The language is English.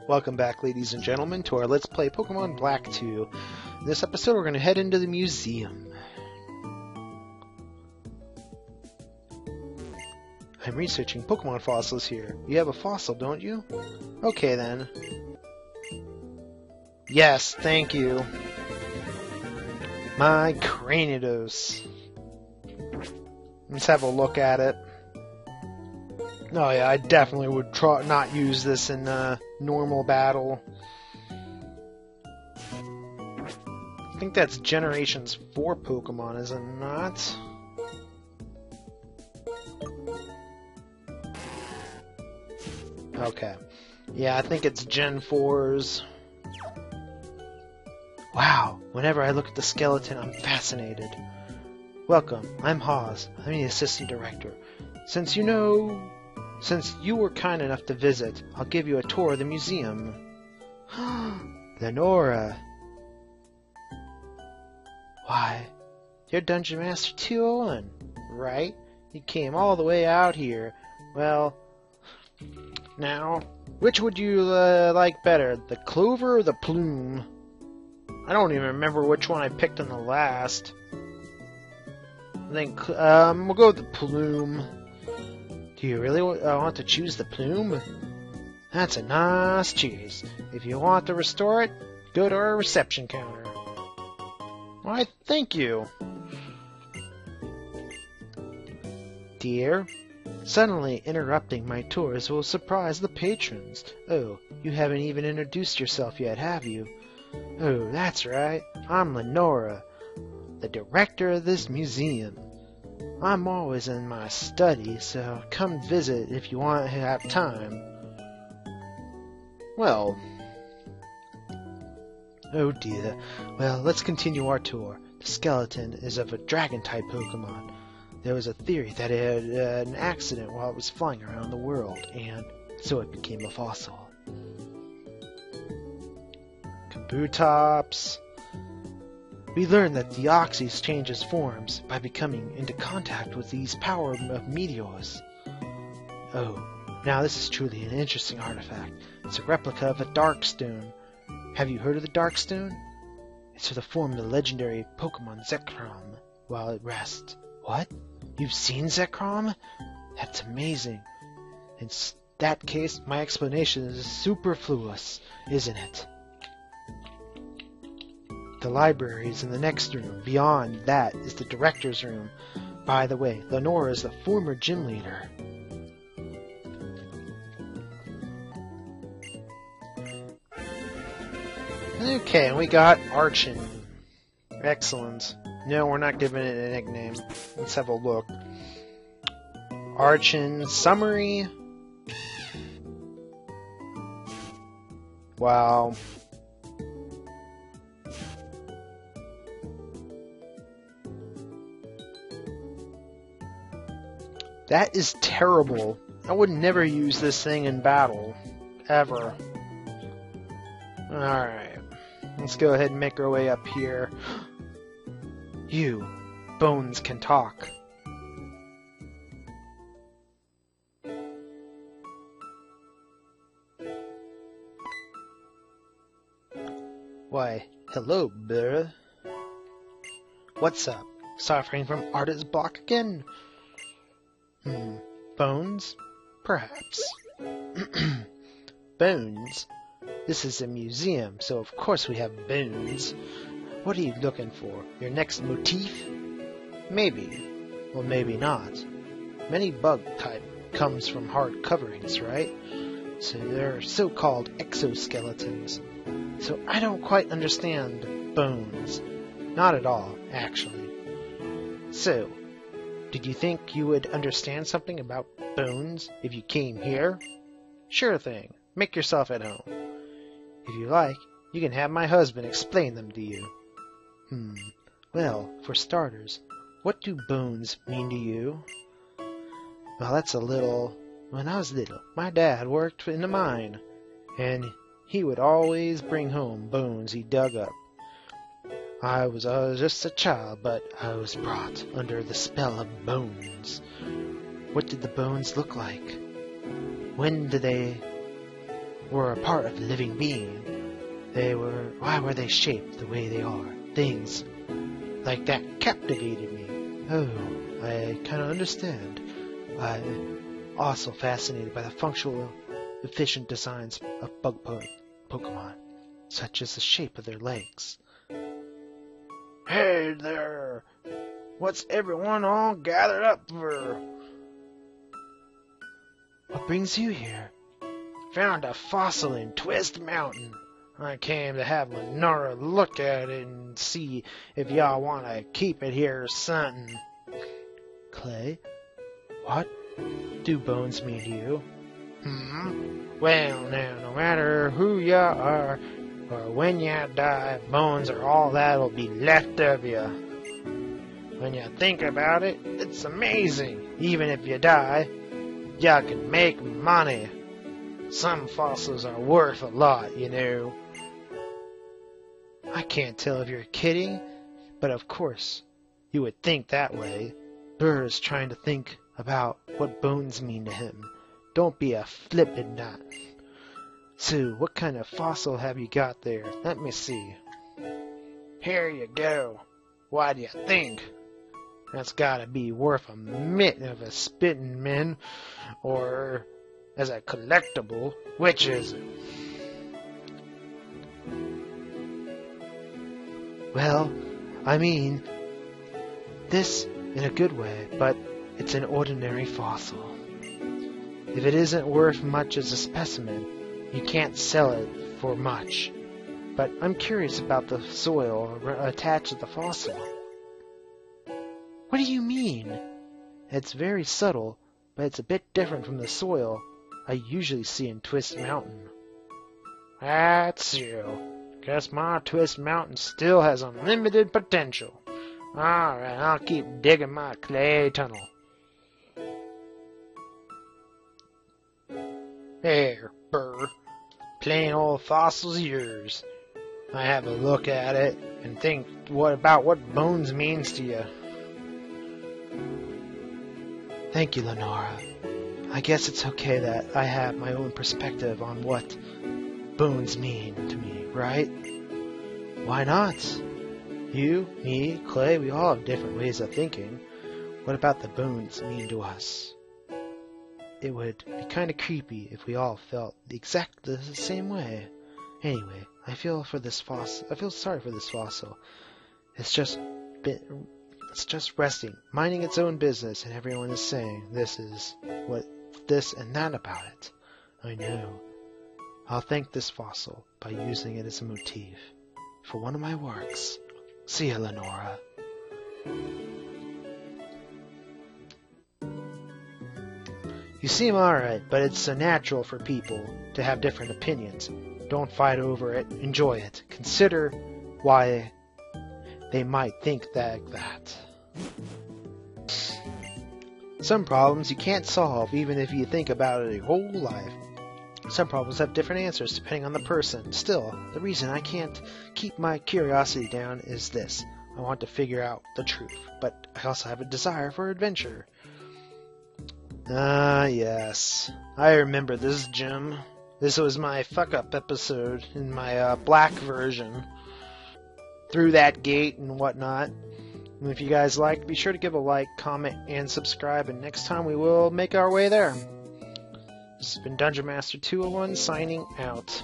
Welcome back, ladies and gentlemen, to our Let's Play Pokemon Black 2. In this episode, we're going to head into the museum. I'm researching Pokemon fossils here. You have a fossil, don't you? Okay, then. Yes, thank you. My Cranidos. Let's have a look at it. Oh yeah, I definitely would not use this in normal battle. I think that's Generations 4 Pokemon, is it not? Okay. Yeah, I think it's Gen 4's. Wow, whenever I look at the skeleton, I'm fascinated. Welcome, I'm Hawes. I'm the assistant director. Since you were kind enough to visit, I'll give you a tour of the museum. Lenora! Why, you're Dungeon Master 201, right? You came all the way out here. Well, now, which would you like better, the clover or the plume? I don't even remember which one I picked in the last. I think, we'll go with the plume. Do you really want to choose the plume? That's a nice choice. If you want to restore it, go to our reception counter. Why, thank you. Dear, suddenly interrupting my tours will surprise the patrons. Oh, you haven't even introduced yourself yet, have you? Oh, that's right. I'm Lenora, the director of this museum. I'm always in my study, so come visit if you want to have time. Well... Oh dear. Well, let's continue our tour. The skeleton is of a dragon-type Pokemon. There was a theory that it had an accident while it was flying around the world, and so it became a fossil. Kabutops. We learned that Deoxys changes forms by becoming into contact with these power of meteors. Oh, now this is truly an interesting artifact. It's a replica of a Darkstone. Have you heard of the Darkstone? It's for the form of the legendary Pokemon Zekrom while it rests. What? You've seen Zekrom? That's amazing. In that case, my explanation is superfluous, isn't it? The library is in the next room. Beyond that is the director's room. By the way, Lenora is the former gym leader. Okay, we got Archon. Excellent. No, we're not giving it a nickname. Let's have a look. Archon summary. Wow. That is terrible. I would never use this thing in battle. Ever. Alright. Let's go ahead and make our way up here. You. Bones can talk. Why, hello, bruh. What's up? Suffering from artist block again? Bones? Perhaps. Bones? This is a museum, so of course we have bones. What are you looking for? Your next motif? Maybe. Or maybe not. Many bug type comes from hard coverings, right? So they're so-called exoskeletons. So I don't quite understand bones. Not at all, actually. So, did you think you would understand something about bones if you came here? Sure thing. Make yourself at home. If you like, you can have my husband explain them to you. Well, for starters, what do bones mean to you? Well, that's a little... When I was little, my dad worked in a mine, and he would always bring home bones he dug up. I was just a child, but I was brought under the spell of bones. What did the bones look like? When did they... were a part of a living being. Why were they shaped the way they are? Things like that captivated me. Oh, I kind of understand. I'm also fascinated by the functional, efficient designs of bug Pokemon, such as the shape of their legs. Hey there! What's everyone all gathered up for? What brings you here? Found a fossil in Twist Mountain. I came to have Lenora look at it and see if y'all want to keep it here or something. Clay? What do bones mean to you? Well, now, no matter who ya are or when ya die, bones are all that'll be left of ya. When you think about it, it's amazing. Even if you die, ya can make money. Some fossils are worth a lot, you know. I can't tell if you're kidding, but of course, you would think that way. Burr is trying to think about what bones mean to him. Don't be a flippin' nut. So, what kind of fossil have you got there? Let me see. Here you go. What do you think? That's gotta be worth a mitt of a spittin' min, or as a collectible. Which is it? Well, I mean, this in a good way, but it's an ordinary fossil. If it isn't worth much as a specimen, you can't sell it for much. But I'm curious about the soil attached to the fossil. What do you mean? It's very subtle, but it's a bit different from the soil I usually see in Twist Mountain. That's so. Guess my Twist Mountain still has unlimited potential. Alright, I'll keep digging my clay tunnel. There, Burr. Plain old fossil's yours. I have a look at it and think about what bones means to you. Thank you, Lenora. I guess it's okay that I have my own perspective on what bones mean to me, right? Why not? You, me, Clay, we all have different ways of thinking. What about the bones mean to us? It would be kind of creepy if we all felt exactly the same way. Anyway, I feel sorry for this fossil. It's just resting, minding its own business, and everyone is saying this and that about it. I know. I'll thank this fossil by using it as a motif for one of my works. See ya, Lenora. You seem alright, but it's natural for people to have different opinions. Don't fight over it. Enjoy it. Consider why they might think that. Some problems you can't solve even if you think about it your whole life. Some problems have different answers depending on the person. Still, the reason I can't keep my curiosity down is this. I want to figure out the truth, but I also have a desire for adventure. Yes. I remember this, Jim. This was my fuck-up episode in my black version. Through that gate and whatnot. And if you guys liked, be sure to give a like, comment, and subscribe, and next time we will make our way there. This has been Dungeon Master 201 signing out.